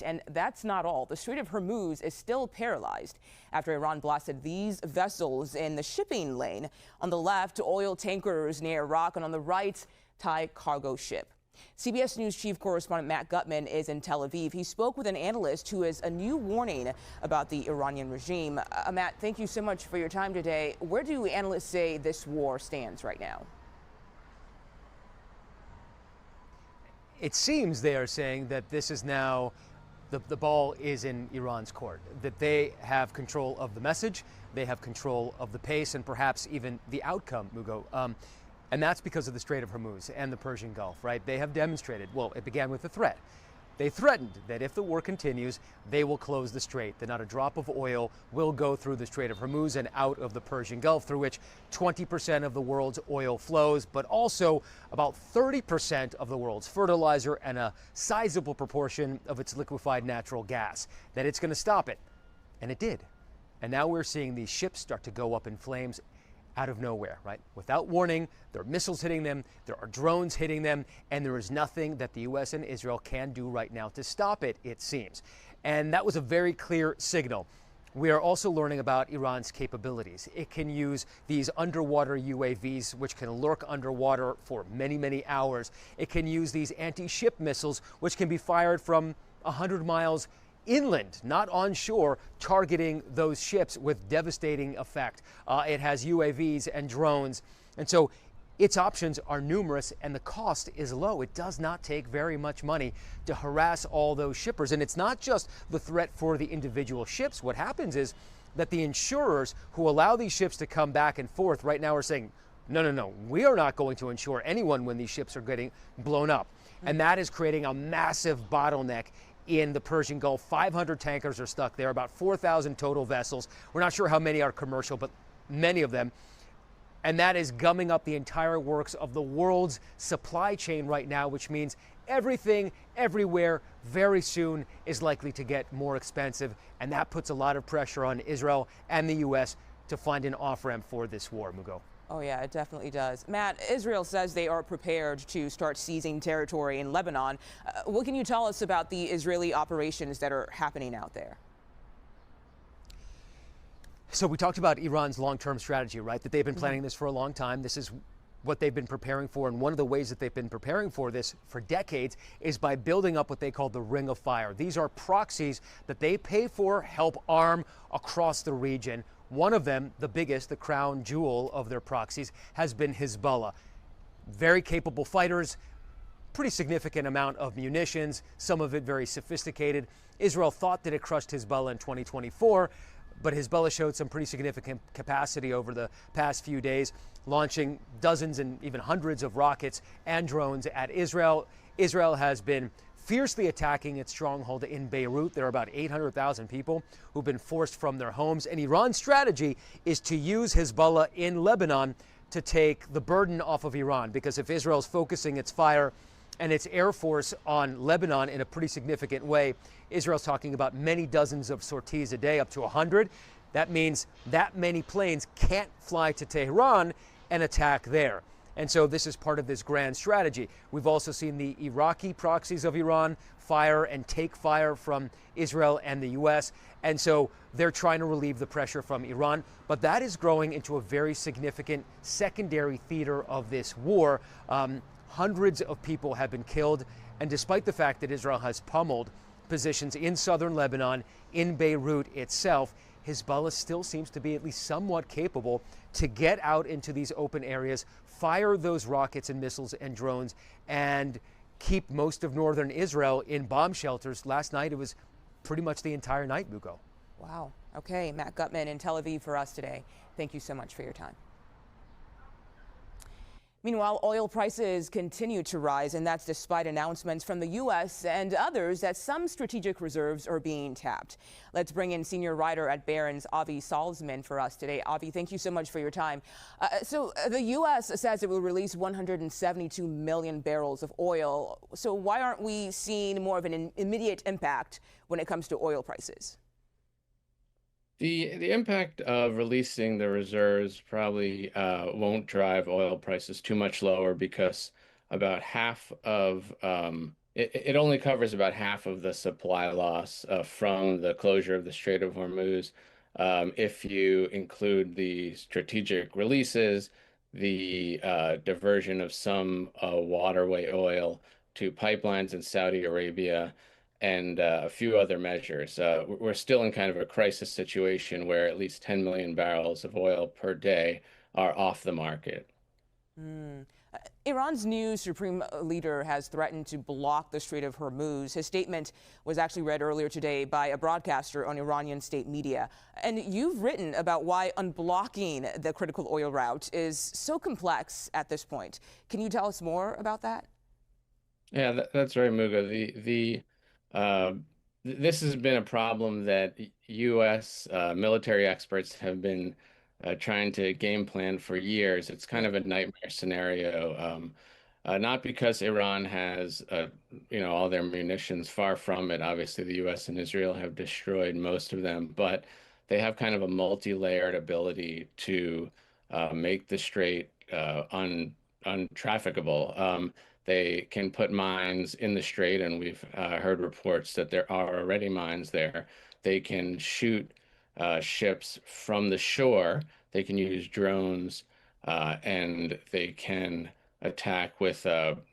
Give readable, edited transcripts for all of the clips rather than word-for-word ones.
And that's not all. The Strait of Hormuz is still paralyzed after Iran blasted these vessels in the shipping lane. On the left, oil tankers near Iraq, and on the right, Thai cargo ship. CBS News chief correspondent Matt Gutman is in Tel Aviv. He spoke with an analyst who has a new warning about the Iranian regime. Matt, thank you so much for your time today. Where do analysts say this war stands right now? It seems they are saying that this is now, the ball is in Iran's court, that they have control of the message, they have control of the pace, and perhaps even the outcome, Mugo. And that's because of the Strait of Hormuz and the Persian Gulf, right? They have demonstrated, well, it began with a threat. They threatened that if the war continues, they will close the strait, that not a drop of oil will go through the Strait of Hormuz and out of the Persian Gulf, through which 20% of the world's oil flows, but also about 30% of the world's fertilizer and a sizable proportion of its liquefied natural gas, that it's going to stop it. And it did. And now we're seeing these ships start to go up in flames out of nowhere, right? Without warning, there are missiles hitting them, there are drones hitting them, and there is nothing that the U.S. and Israel can do right now to stop it, it seems. And that was a very clear signal. We are also learning about Iran's capabilities. It can use these underwater UAVs, which can lurk underwater for many, many hours. It can use these anti-ship missiles, which can be fired from 100 miles inland, not on shore, targeting those ships with devastating effect. It has UAVs and drones. And so its options are numerous and the cost is low. It does not take very much money to harass all those shippers. And it's not just the threat for the individual ships. What happens is that the insurers who allow these ships to come back and forth right now are saying, no, we are not going to insure anyone when these ships are getting blown up. And that is creating a massive bottleneck in the Persian Gulf. 500 tankers are stuck there, about 4,000 total vessels. We're not sure how many are commercial, but many of them. And that is gumming up the entire works of the world's supply chain right now, which means everything, everywhere, very soon is likely to get more expensive. And that puts a lot of pressure on Israel and the U.S. to find an off-ramp for this war, Mugo. Oh, yeah, it definitely does. Matt, Israel says they are prepared to start seizing territory in Lebanon. What can you tell us about the Israeli operations that are happening out there? So we talked about Iran's long-term strategy, right? That they've been planning this for a long time. This is what they've been preparing for. And one of the ways that they've been preparing for this for decades is by building up what they call the Ring of Fire. These are proxies that they pay for, help arm across the region. One of them, the biggest, the crown jewel of their proxies, has been Hezbollah. Very capable fighters, pretty significant amount of munitions, some of it very sophisticated. Israel thought that it crushed Hezbollah in 2024, but Hezbollah showed some pretty significant capacity over the past few days, launching dozens and even hundreds of rockets and drones at Israel. Israel has been fiercely attacking its stronghold in Beirut. There are about 800,000 people who've been forced from their homes. And Iran's strategy is to use Hezbollah in Lebanon to take the burden off of Iran, because if Israel's focusing its fire and its air force on Lebanon in a pretty significant way, Israel's talking about many dozens of sorties a day, up to 100. That means that many planes can't fly to Tehran and attack there. And so this is part of this grand strategy. We've also seen the Iraqi proxies of Iran fire and take fire from Israel and the U.S. And so they're trying to relieve the pressure from Iran. But that is growing into a very significant secondary theater of this war. Hundreds of people have been killed. And despite the fact that Israel has pummeled positions in southern Lebanon, in Beirut itself, Hezbollah still seems to be at least somewhat capable to get out into these open areas, fire those rockets and missiles and drones, and keep most of northern Israel in bomb shelters. Last night, it was pretty much the entire night, Mugo. Wow. Okay, Matt Gutman in Tel Aviv for us today. Thank you so much for your time. Meanwhile, oil prices continue to rise, and that's despite announcements from the U.S. and others that some strategic reserves are being tapped. Let's bring in senior writer at Barron's, Avi Salzman, for us today. Avi, thank you so much for your time. So the U.S. says it will release 172 million barrels of oil. So why aren't we seeing more of an immediate impact when it comes to oil prices? The impact of releasing the reserves probably won't drive oil prices too much lower, because about half of it only covers about half of the supply loss from the closure of the Strait of Hormuz. If you include the strategic releases, the diversion of some waterway oil to pipelines in Saudi Arabia, and a few other measures, we're still in kind of a crisis situation where at least 10 million barrels of oil per day are off the market. Mm. Iran's new supreme leader has threatened to block the Strait of Hormuz. His statement was actually read earlier today by a broadcaster on Iranian state media. And you've written about why unblocking the critical oil route is so complex at this point. Can you tell us more about that? Yeah, that's right, Muga. Uh, this has been a problem that U.S. Military experts have been trying to game plan for years. It's kind of a nightmare scenario, not because Iran has, all their munitions. Far from it. Obviously, the U.S. and Israel have destroyed most of them, but they have kind of a multi-layered ability to make the strait untrafficable. They can put mines in the strait, and we've heard reports that there are already mines there. They can shoot ships from the shore. They can use drones, and they can attack with,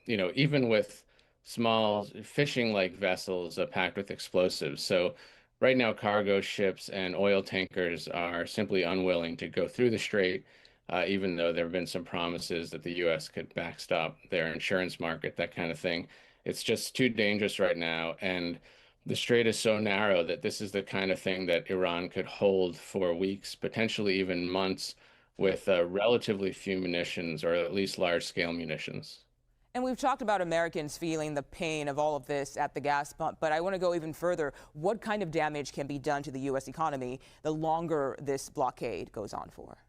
even with small fishing-like vessels packed with explosives. So right now, cargo ships and oil tankers are simply unwilling to go through the strait, even though there have been some promises that the U.S. could backstop their insurance market, that kind of thing. It's just too dangerous right now. And the strait is so narrow that this is the kind of thing that Iran could hold for weeks, potentially even months, with relatively few munitions, or at least large-scale munitions. And we've talked about Americans feeling the pain of all of this at the gas pump, but I want to go even further. What kind of damage can be done to the U.S. economy the longer this blockade goes on for?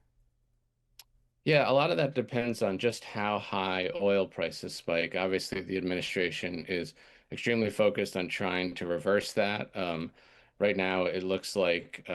Yeah, a lot of that depends on just how high oil prices spike. Obviously, the administration is extremely focused on trying to reverse that. Right now, it looks like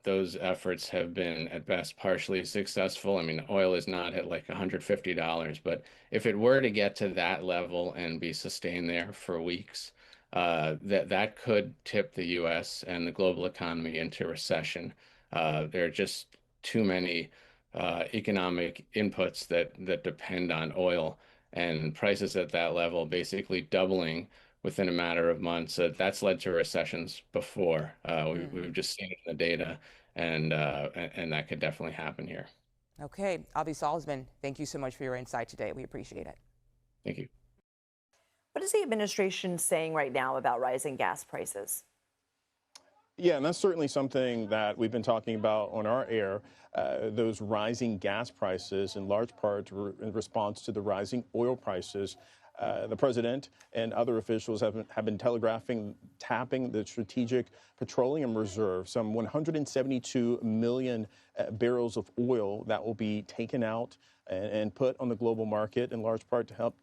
those efforts have been at best partially successful. I mean, oil is not at like $150, but if it were to get to that level and be sustained there for weeks, that could tip the U.S. and the global economy into recession. There are just too many economic inputs that depend on oil, and prices at that level basically doubling within a matter of months. That's led to recessions before. We've just seen it in the data, and that could definitely happen here. Okay, Avi Salzman, thank you so much for your insight today. We appreciate it. Thank you. What is the administration saying right now about rising gas prices? Yeah, and that's certainly something that we've been talking about on our air, those rising gas prices, in large part in response to the rising oil prices. The president and other officials have been telegraphing tapping the Strategic Petroleum Reserve, some 172 million barrels of oil that will be taken out and put on the global market, in large part to help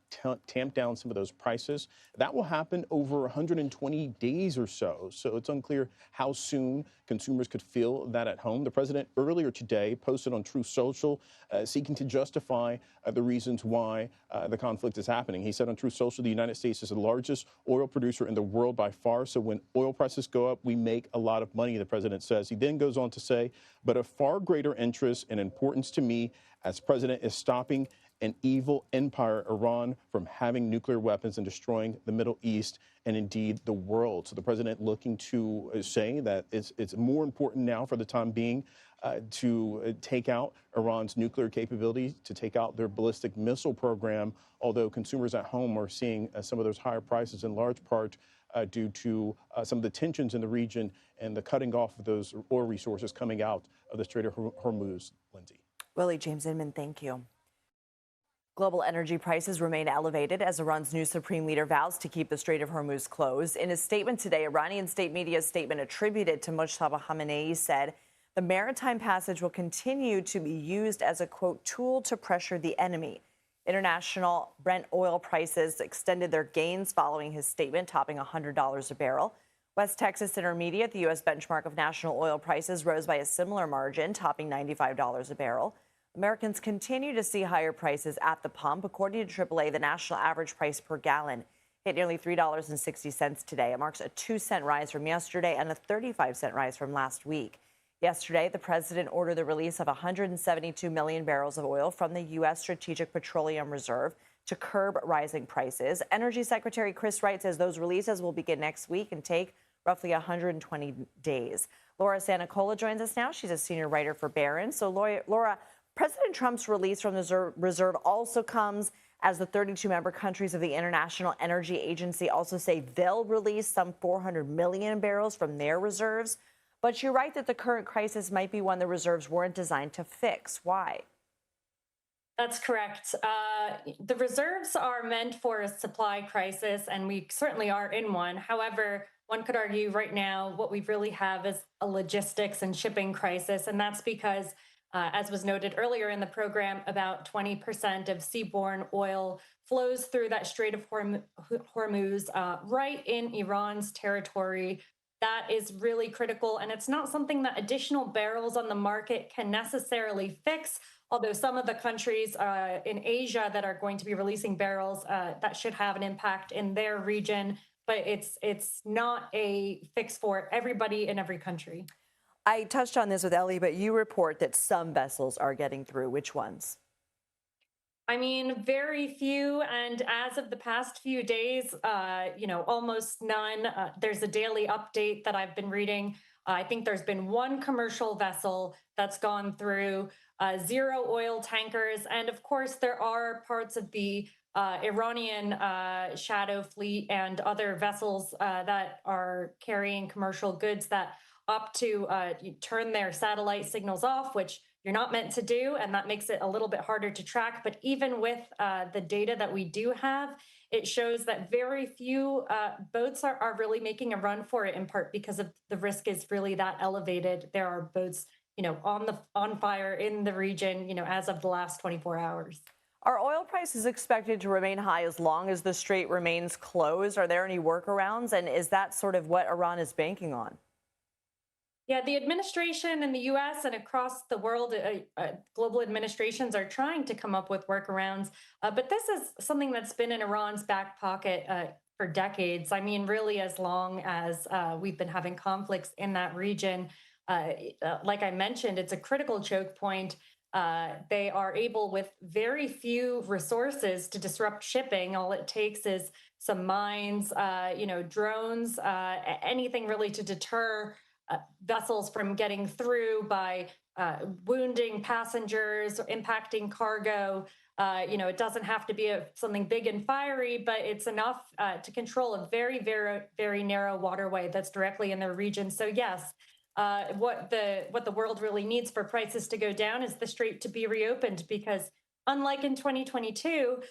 tamp down some of those prices. That will happen over 120 days or so. So it's unclear how soon consumers could feel that at home. The president earlier today posted on Truth Social seeking to justify the reasons why the conflict is happening. He said on Truth Social, the United States is the largest oil producer in the world by far. So when oil prices go up, we make a lot of money, the president says. He then goes on to say, but of far greater interest and importance to me as president is stopping an evil empire, Iran, from having nuclear weapons and destroying the Middle East and indeed the world. So the president looking to say that it's more important now for the time being to take out Iran's nuclear capability, to take out their ballistic missile program, although consumers at home are seeing some of those higher prices in large part due to some of the tensions in the region and the cutting off of those oil resources coming out of the Strait of Hormuz. Lindsay. Willie James Inman, thank you. Global energy prices remain elevated as Iran's new supreme leader vows to keep the Strait of Hormuz closed. In a statement today, Iranian state media's statement attributed to Mojtaba Khamenei said the maritime passage will continue to be used as a, quote, tool to pressure the enemy. International Brent oil prices extended their gains following his statement, topping $100 a barrel. West Texas Intermediate, the U.S. benchmark of national oil prices, rose by a similar margin, topping $95 a barrel. Americans continue to see higher prices at the pump. According to AAA, the national average price per gallon hit nearly $3.60 today. It marks a 2-cent rise from yesterday and a 35-cent rise from last week. Yesterday, the president ordered the release of 172 million barrels of oil from the U.S. Strategic Petroleum Reserve to curb rising prices. Energy Secretary Chris Wright says those releases will begin next week and take roughly 120 days. Laura Santacola joins us now. She's a senior writer for Barron's. So, Laura, President Trump's release from the reserve also comes as the 32-member countries of the International Energy Agency also say they'll release some 400 million barrels from their reserves. But you're right that the current crisis might be one the reserves weren't designed to fix. Why? That's correct. The reserves are meant for a supply crisis, and we certainly are in one. However, one could argue right now what we really have is a logistics and shipping crisis, and that's because as was noted earlier in the program, about 20% of seaborne oil flows through that Strait of Hormuz right in Iran's territory. That is really critical, and it's not something that additional barrels on the market can necessarily fix, although some of the countries in Asia that are going to be releasing barrels, that should have an impact in their region, but it's not a fix for everybody in every country. I touched on this with Ellie, but you report that some vessels are getting through. Which ones? I mean, very few. And as of the past few days, almost none. There's a daily update that I've been reading. I think there's been one commercial vessel that's gone through, 0 oil tankers. And of course, there are parts of the Iranian shadow fleet and other vessels that are carrying commercial goods that opt to turn their satellite signals off, which you're not meant to do, and that makes it a little bit harder to track. But even with the data that we do have, it shows that very few boats are really making a run for it, in part because of the risk is really that elevated. There are boats, on fire in the region, as of the last 24 hours. Are oil prices expected to remain high as long as the strait remains closed? Are there any workarounds? And is that sort of what Iran is banking on? Yeah, the administration in the U.S. and across the world, global administrations are trying to come up with workarounds. But this is something that's been in Iran's back pocket for decades. I mean, really, as long as we've been having conflicts in that region. Like I mentioned, it's a critical choke point. They are able, with very few resources, to disrupt shipping. All it takes is some mines, drones, anything really to deter vessels from getting through by wounding passengers, impacting cargo. It doesn't have to be something big and fiery, but it's enough to control a very, very, very narrow waterway that's directly in their region. So yes, what the world really needs for prices to go down is the strait to be reopened, because unlike in 2022,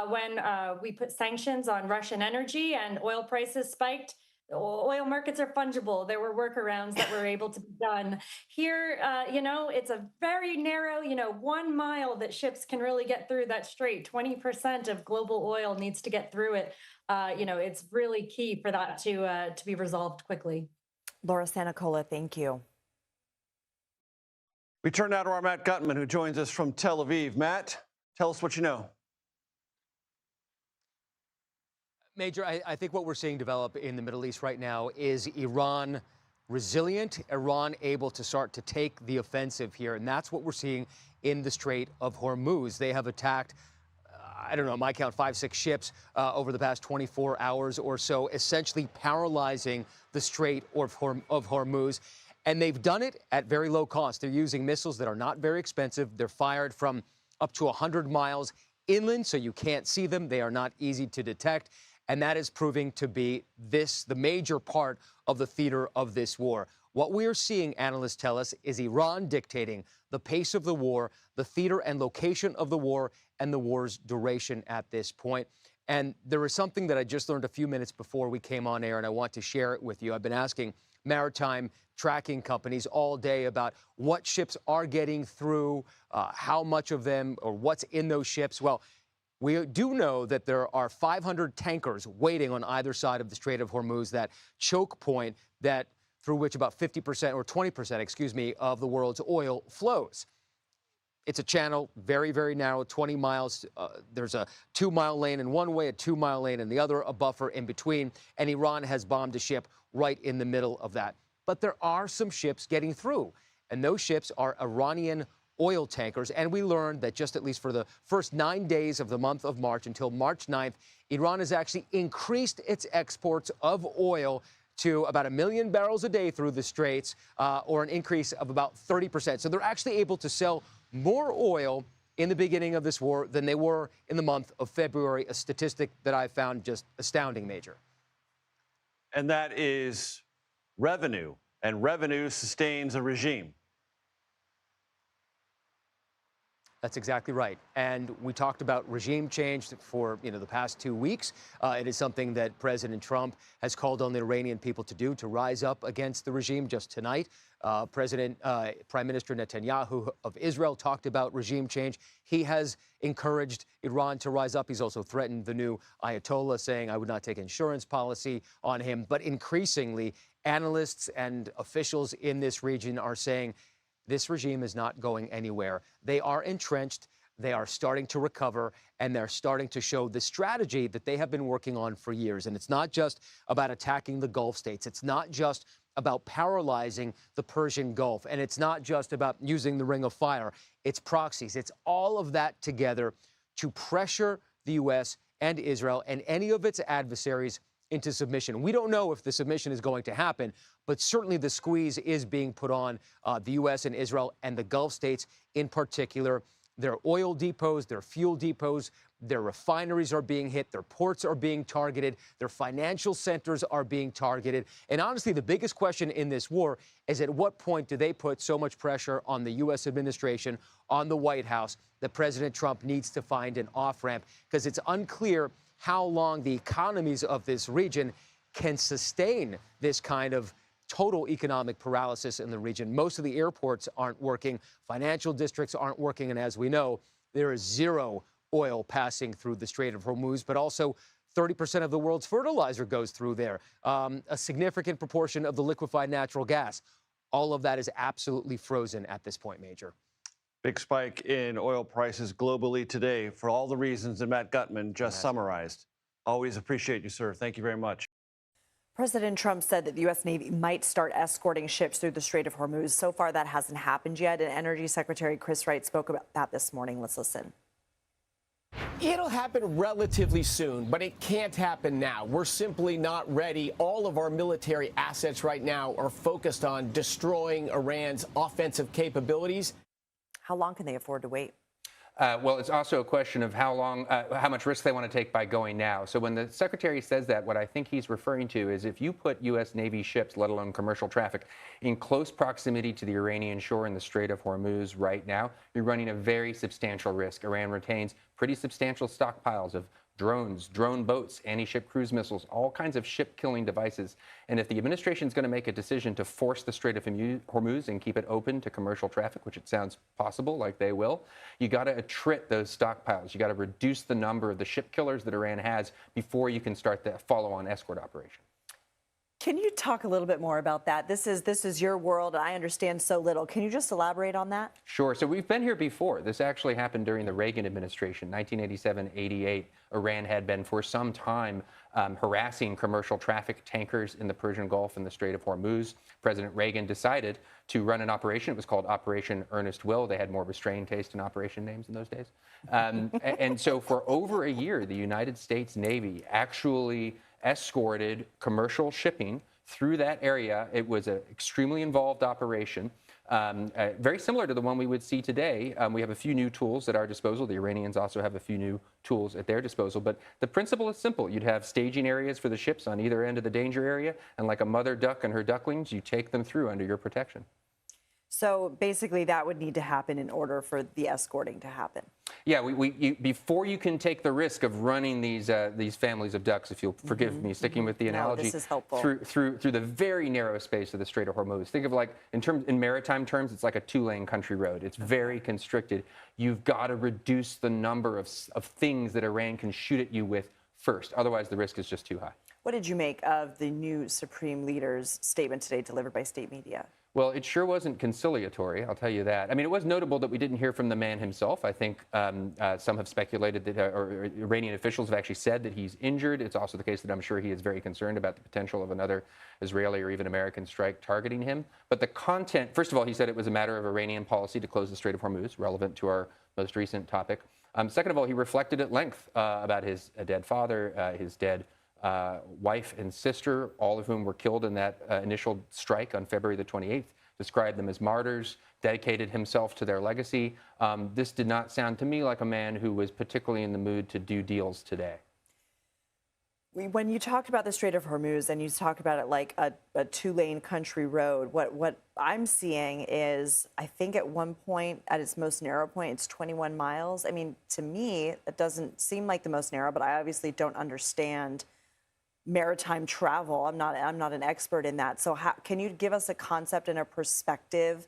when we put sanctions on Russian energy and oil prices spiked, oil markets are fungible. There were workarounds that were able to be done. Here, it's a very narrow, 1 mile that ships can really get through that strait. 20% of global oil needs to get through it. It's really key for that to be resolved quickly. Laura Santacola, thank you. We turn now to our Matt Gutman, who joins us from Tel Aviv. Matt, tell us what you know. Major, I think what we're seeing develop in the Middle East right now is Iran resilient, Iran able to start to take the offensive here. And that's what we're seeing in the Strait of Hormuz. They have attacked, I don't know, my count, 5-6 ships over the past 24 hours or so, essentially paralyzing the Strait of Hormuz. And they've done it at very low cost. They're using missiles that are not very expensive. They're fired from up to 100 miles inland, so you can't see them. They are not easy to detect. And that is proving to be the major part of the theater of this war. What we are seeing, analysts tell us, is Iran dictating the pace of the war, the theater and location of the war, and the war's duration at this point. And there is something that I just learned a few minutes before we came on air, and I want to share it with you. I've been asking maritime tracking companies all day about what ships are getting through, how much of them or what's in those ships. Well, we do know that there are 500 tankers waiting on either side of the Strait of Hormuz, that choke point that through which about 50% or 20%, of the world's oil flows. It's a channel, very, very narrow, 20 miles. There's a 2-mile lane in one way, a 2-mile lane in the other, a buffer in between. And Iran has bombed a ship right in the middle of that. But there are some ships getting through. And those ships are Iranian oil tankers. And we learned that just at least for the first 9 days of the month of March until March 9th, Iran has actually increased its exports of oil to about 1 million barrels a day through the Straits, or an increase of about 30%. So they're actually able to sell more oil in the beginning of this war than they were in the month of February, a statistic that I found just astounding, Major. And that is revenue, and revenue sustains a regime. That's exactly right. And we talked about regime change for the past 2 weeks. It is something that President Trump has called on the Iranian people to do, to rise up against the regime. Just tonight, Prime Minister Netanyahu of Israel talked about regime change. He has encouraged Iran to rise up. He's also threatened the new Ayatollah, saying, I would not take insurance policy on him. But increasingly, analysts and officials in this region are saying, this regime is not going anywhere. They are entrenched, they are starting to recover, and they're starting to show the strategy that they have been working on for years. And it's not just about attacking the Gulf states. It's not just about paralyzing the Persian Gulf. And it's not just about using the Ring of Fire. It's proxies. It's all of that together to pressure the U.S. and Israel and any of its adversaries into submission. We don't know if the submission is going to happen, but certainly the squeeze is being put on the U.S. and Israel and the Gulf states in particular. Their oil depots, their fuel depots, their refineries are being hit, their ports are being targeted, their financial centers are being targeted. And honestly, the biggest question in this war is at what point do they put so much pressure on the U.S. administration, on the White House, that President Trump needs to find an off-ramp, because it's unclear how long the economies of this region can sustain this kind of total economic paralysis in the region. Most of the airports aren't working, financial districts aren't working, and as we know, there is zero oil passing through the Strait of Hormuz, but also 30% of the world's fertilizer goes through there, a significant proportion of the liquefied natural gas. All of that is absolutely frozen at this point, Major. Big spike in oil prices globally today for all the reasons that Matt Gutman just summarized. Always appreciate you, sir. Thank you very much. President Trump said that the U.S. Navy might start escorting ships through the Strait of Hormuz. So far, that hasn't happened yet. And Energy Secretary Chris Wright spoke about that this morning. Let's listen. It'll happen relatively soon, but it can't happen now. We're simply not ready. All of our military assets right now are focused on destroying Iran's offensive capabilities. How long can they afford to wait? Well, it's also a question of how much risk they want to take by going now. So when the secretary says that, what I think he's referring to is if you put U.S. Navy ships, let alone commercial traffic, in close proximity to the Iranian shore in the Strait of Hormuz right now, you're running a very substantial risk. Iran retains pretty substantial stockpiles of drones, drone boats, anti-ship cruise missiles, all kinds of ship-killing devices. And if the administration is going to make a decision to force the Strait of Hormuz and keep it open to commercial traffic, which it sounds possible, like they will, you got to attrit those stockpiles. You got to reduce the number of the ship killers that Iran has before you can start the follow-on escort operation. Can you talk a little bit more about that? This is your world. I understand so little. Can you just elaborate on that? Sure. So we've been here before. This actually happened during the Reagan administration, 1987-88. Iran had been for some time harassing commercial traffic tankers in the Persian Gulf and the Strait of Hormuz. President Reagan decided to run an operation. It was called Operation Earnest Will. They had more restrained taste in operation names in those days. And so for over a year, the United States Navy actually escorted commercial shipping through that area. It was an extremely involved operation, very similar to the one we would see today. We have a few new tools at our disposal. The Iranians also have a few new tools at their disposal. But the principle is simple. You'd have staging areas for the ships on either end of the danger area, and like a mother duck and her ducklings, you take them through under your protection. So basically that would need to happen in order for the escorting to happen. Yeah, before you can take the risk of running these families of ducks, if you'll forgive me sticking with the analogy, this is helpful. through the very narrow space of the Strait of Hormuz. Think of like in maritime terms, it's like a 2-lane country road. It's very constricted. You've got to reduce the number of things that Iran can shoot at you with first. Otherwise, the risk is just too high. What did you make of the new Supreme Leader's statement today delivered by state media? Well, it sure wasn't conciliatory, I'll tell you that. I mean, it was notable that we didn't hear from the man himself. I think some have speculated that, or Iranian officials have actually said that he's injured. It's also the case that I'm sure he is very concerned about the potential of another Israeli or even American strike targeting him. But the content, first of all, he said it was a matter of Iranian policy to close the Strait of Hormuz, relevant to our most recent topic. Second of all, he reflected at length about his dead father, his dead wife and sister, all of whom were killed in that initial strike on February the 28th, described them as martyrs, dedicated himself to their legacy. This did not sound to me like a man who was particularly in the mood to do deals today. When you talked about the Strait of Hormuz and you talk about it like a two-lane country road, what I'm seeing is, I think at one point, at its most narrow point, it's 21 miles. I mean, to me, it doesn't seem like the most narrow, but I obviously don't understand maritime travel. I'm not an expert in that. So can you give us a concept and a perspective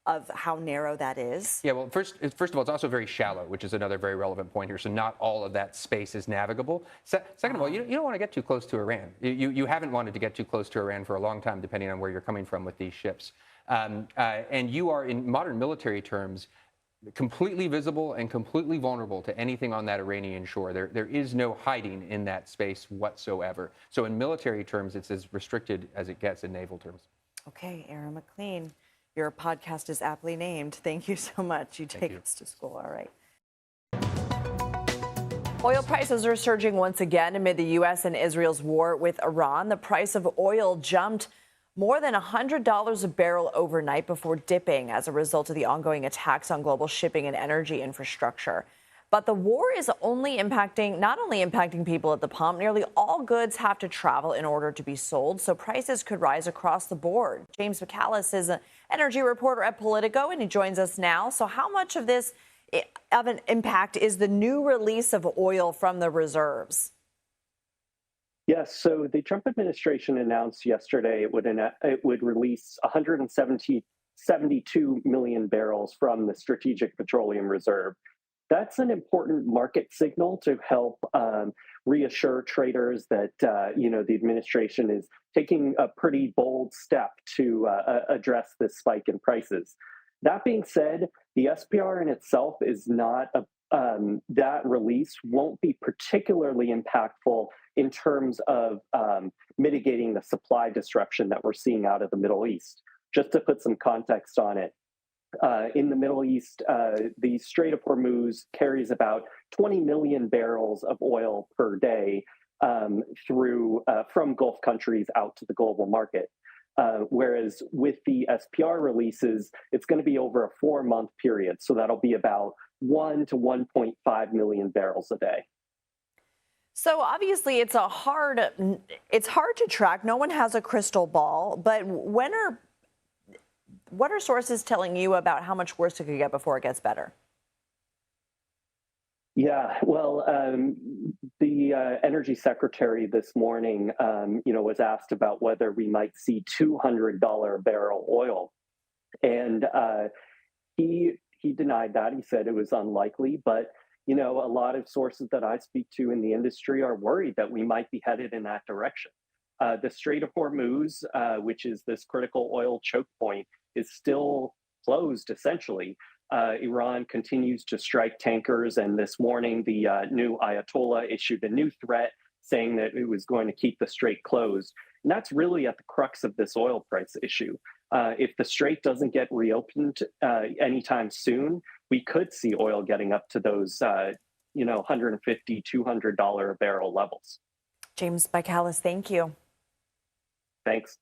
of how narrow that is? Yeah, well, first of all, it's also very shallow, which is another very relevant point here. So not all of that space is navigable. Second of all, you don't want to get too close to Iran. You haven't wanted to get too close to Iran for a long time, depending on where you're coming from with these ships. And you are, in modern military terms, completely visible and completely vulnerable to anything on that Iranian shore. There is no hiding in that space whatsoever. So in military terms, it's as restricted as it gets in naval terms. Okay, Aaron McLean, your podcast is aptly named. Thank you so much. You take us to school. All right. Oil prices are surging once again amid the U.S. and Israel's war with Iran. The price of oil jumped more than $100 a barrel overnight before dipping as a result of the ongoing attacks on global shipping and energy infrastructure. But the war is not only impacting people at the pump. Nearly all goods have to travel in order to be sold, so prices could rise across the board. James McCallis is an energy reporter at Politico, and he joins us now. So how much of this of an impact is the new release of oil from the reserves? Yes, so the Trump administration announced yesterday it would release 172 million barrels from the Strategic Petroleum Reserve. That's an important market signal to help reassure traders that the administration is taking a pretty bold step to address this spike in prices. That being said, the SPR in itself is not that release won't be particularly impactful in terms of mitigating the supply disruption that we're seeing out of the Middle East. Just to put some context on it, in the Middle East, the Strait of Hormuz carries about 20 million barrels of oil per day from Gulf countries out to the global market. Whereas with the SPR releases, it's going to be over a 4-month period. So that'll be about 1 to 1.5 million barrels a day. So obviously it's hard to track. No one has a crystal ball, but what are sources telling you about how much worse it could get before it gets better? Yeah, well, the energy secretary this morning, was asked about whether we might see $200 barrel oil, and he denied that. He said it was unlikely, but a lot of sources that I speak to in the industry are worried that we might be headed in that direction. The Strait of Hormuz, which is this critical oil choke point, is still closed essentially. Iran continues to strike tankers, and this morning the new Ayatollah issued a new threat saying that it was going to keep the strait closed. And that's really at the crux of this oil price issue. If the strait doesn't get reopened anytime soon, we could see oil getting up to those $150, $200 a barrel levels. James McCallis, thank you. Thanks.